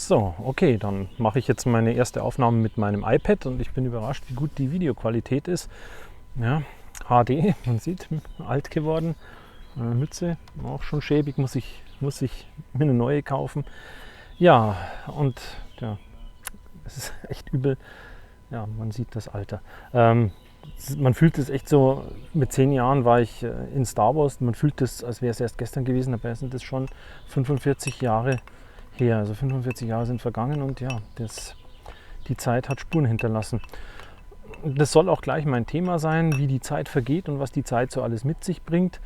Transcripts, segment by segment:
So, okay, dann mache ich jetzt meine erste Aufnahme mit meinem iPad und ich bin überrascht, wie gut die Videoqualität ist. Ja, HD, man sieht, alt geworden. Mütze, auch schon schäbig, muss ich mir eine neue kaufen. Ja, und ja, es ist echt übel. Ja, man sieht das Alter. Man fühlt es echt so, mit 10 Jahren war ich in Star Wars, man fühlt es, als wäre es erst gestern gewesen, dabei sind es schon 45 Jahre her. Also 45 Jahre sind vergangen und ja, die Zeit hat Spuren hinterlassen. Das soll auch gleich mein Thema sein, wie die Zeit vergeht und was die Zeit so alles mit sich bringt.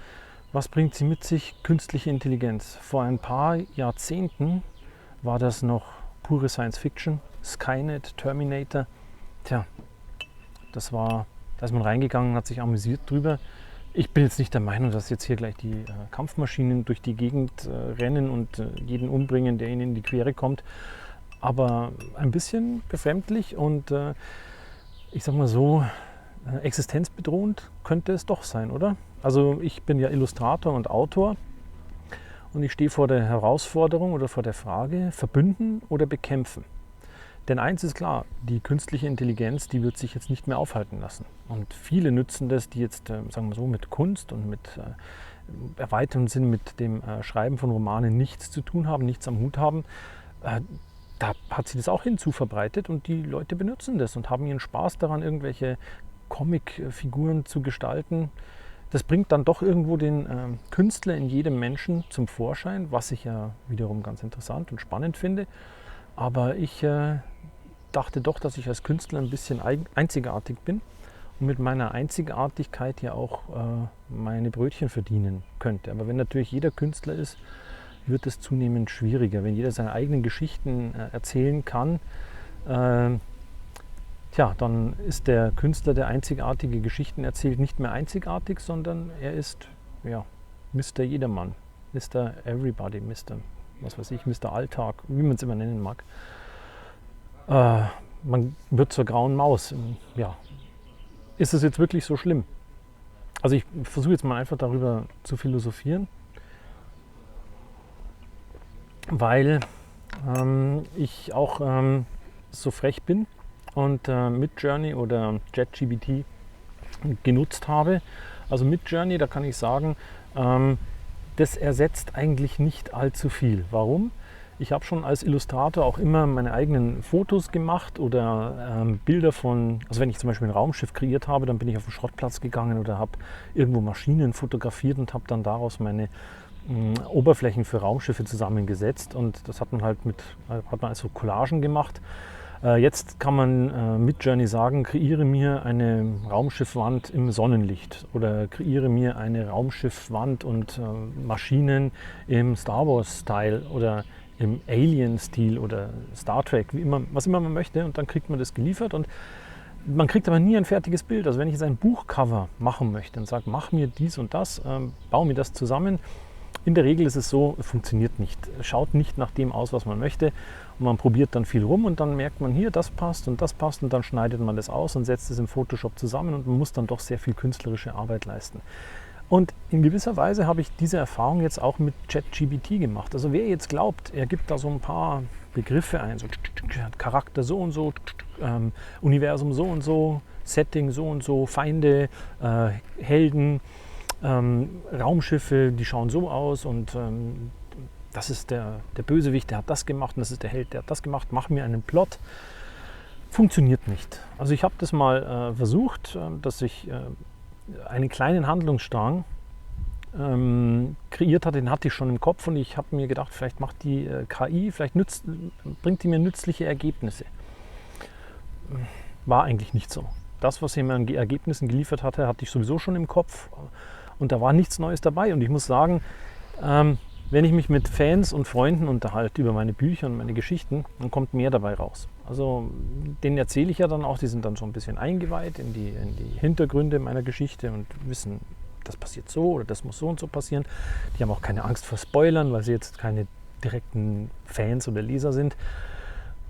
Was bringt sie mit sich? Künstliche Intelligenz. Vor ein paar Jahrzehnten war das noch pure Science Fiction, Skynet, Terminator. Tja, da ist man reingegangen, hat sich amüsiert drüber. Ich bin jetzt nicht der Meinung, dass jetzt hier gleich die Kampfmaschinen durch die Gegend rennen und jeden umbringen, der ihnen in die Quere kommt. Aber ein bisschen befremdlich und ich sag mal so, existenzbedrohend könnte es doch sein, oder? Also ich bin ja Illustrator und Autor und ich stehe vor der Herausforderung oder vor der Frage, verbünden oder bekämpfen. Denn eins ist klar, die künstliche Intelligenz, die wird sich jetzt nicht mehr aufhalten lassen. Und viele nützen das, die jetzt, sagen wir so, mit Kunst und mit erweitertem Sinn mit dem Schreiben von Romanen nichts zu tun haben, nichts am Hut haben. Da hat sie das auch hinzuverbreitet und die Leute benutzen das und haben ihren Spaß daran, irgendwelche Comicfiguren zu gestalten. Das bringt dann doch irgendwo den Künstler in jedem Menschen zum Vorschein, was ich ja wiederum ganz interessant und spannend finde. Aber ich dachte doch, dass ich als Künstler ein bisschen einzigartig bin und mit meiner Einzigartigkeit ja auch meine Brötchen verdienen könnte. Aber wenn natürlich jeder Künstler ist, wird es zunehmend schwieriger. Wenn jeder seine eigenen Geschichten erzählen kann, dann ist der Künstler, der einzigartige Geschichten erzählt, nicht mehr einzigartig, sondern er ist ja, Mr. Jedermann, Mr. Everybody, Mr. was weiß ich, Mr. Alltag, wie man es immer nennen mag. Man wird zur grauen Maus. Ja. Ist es jetzt wirklich so schlimm? Also ich versuche jetzt mal einfach darüber zu philosophieren, weil ich auch so frech bin und Midjourney oder ChatGPT genutzt habe. Also Midjourney, da kann ich sagen, das ersetzt eigentlich nicht allzu viel. Warum? Ich habe schon als Illustrator auch immer meine eigenen Fotos gemacht oder Bilder von, also wenn ich zum Beispiel ein Raumschiff kreiert habe, dann bin ich auf den Schrottplatz gegangen oder habe irgendwo Maschinen fotografiert und habe dann daraus meine Oberflächen für Raumschiffe zusammengesetzt und das hat man halt also Collagen gemacht. Jetzt kann man mit Midjourney sagen, kreiere mir eine Raumschiffwand im Sonnenlicht oder kreiere mir eine Raumschiffwand und Maschinen im Star Wars-Style oder im Alien-Stil oder Star Trek, was immer man möchte, und dann kriegt man das geliefert und man kriegt aber nie ein fertiges Bild. Also wenn ich jetzt ein Buchcover machen möchte und sage, mach mir dies und das, baue mir das zusammen, in der Regel ist es so, funktioniert nicht. Schaut nicht nach dem aus, was man möchte. Und man probiert dann viel rum und dann merkt man hier, das passt und dann schneidet man das aus und setzt es im Photoshop zusammen und man muss dann doch sehr viel künstlerische Arbeit leisten. Und in gewisser Weise habe ich diese Erfahrung jetzt auch mit ChatGPT gemacht. Also wer jetzt glaubt, er gibt da so ein paar Begriffe ein, so Charakter so und so, Universum so und so, Setting so und so, Feinde, Helden, Raumschiffe, die schauen so aus und das ist der Bösewicht, der hat das gemacht und das ist der Held, der hat das gemacht, mach mir einen Plot. Funktioniert nicht. Also ich habe das mal versucht, dass ich einen kleinen Handlungsstrang kreiert hatte, den hatte ich schon im Kopf und ich habe mir gedacht, vielleicht macht die KI, bringt die mir nützliche Ergebnisse. War eigentlich nicht so. Das, was sie mir an Ergebnissen geliefert hatte, hatte ich sowieso schon im Kopf und da war nichts Neues dabei und ich muss sagen, wenn ich mich mit Fans und Freunden unterhalte über meine Bücher und meine Geschichten, dann kommt mehr dabei raus. Also denen erzähle ich ja dann auch, die sind dann so ein bisschen eingeweiht in die Hintergründe meiner Geschichte und wissen, das passiert so oder das muss so und so passieren. Die haben auch keine Angst vor Spoilern, weil sie jetzt keine direkten Fans oder Leser sind.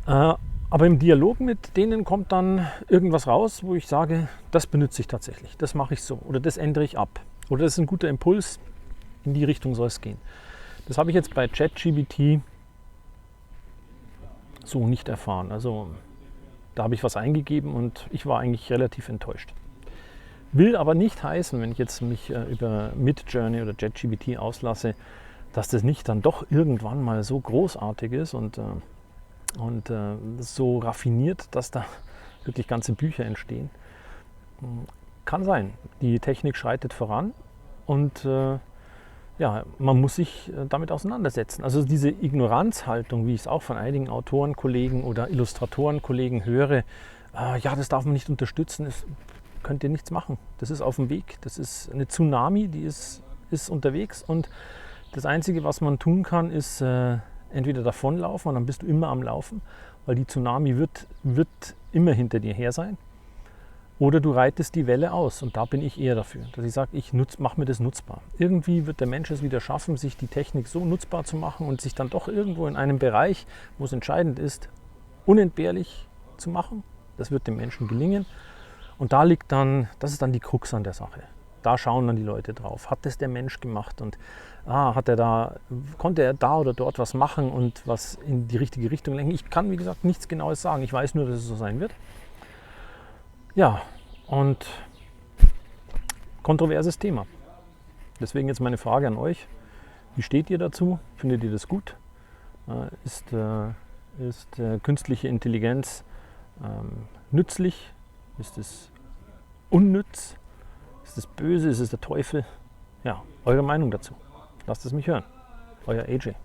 Aber im Dialog mit denen kommt dann irgendwas raus, wo ich sage, das benutze ich tatsächlich, das mache ich so oder das ändere ich ab. Oder das ist ein guter Impuls, in die Richtung soll es gehen. Das habe ich jetzt bei ChatGPT so nicht erfahren. Also da habe ich was eingegeben und ich war eigentlich relativ enttäuscht. Will aber nicht heißen, wenn ich jetzt mich über Midjourney oder ChatGPT auslasse, dass das nicht dann doch irgendwann mal so großartig ist und so raffiniert, dass da wirklich ganze Bücher entstehen. Kann sein. Die Technik schreitet voran und ja, man muss sich damit auseinandersetzen. Also diese Ignoranzhaltung, wie ich es auch von einigen Autorenkollegen oder Illustratorenkollegen höre, ja, das darf man nicht unterstützen, das könnt ihr nichts machen. Das ist auf dem Weg, das ist eine Tsunami, die ist unterwegs und das Einzige, was man tun kann, ist entweder davonlaufen und dann bist du immer am Laufen, weil die Tsunami wird immer hinter dir her sein. Oder du reitest die Welle aus und da bin ich eher dafür, dass ich sage, ich mache mir das nutzbar. Irgendwie wird der Mensch es wieder schaffen, sich die Technik so nutzbar zu machen und sich dann doch irgendwo in einem Bereich, wo es entscheidend ist, unentbehrlich zu machen. Das wird dem Menschen gelingen. Und da liegt dann, das ist dann die Krux an der Sache. Da schauen dann die Leute drauf. Hat das der Mensch gemacht und konnte er da oder dort was machen und was in die richtige Richtung lenken? Ich kann, wie gesagt, nichts Genaues sagen. Ich weiß nur, dass es so sein wird. Ja, und kontroverses Thema. Deswegen jetzt meine Frage an euch. Wie steht ihr dazu? Findet ihr das gut? Ist künstliche Intelligenz nützlich? Ist es unnütz? Ist es böse? Ist es der Teufel? Ja, eure Meinung dazu. Lasst es mich hören. Euer AJ.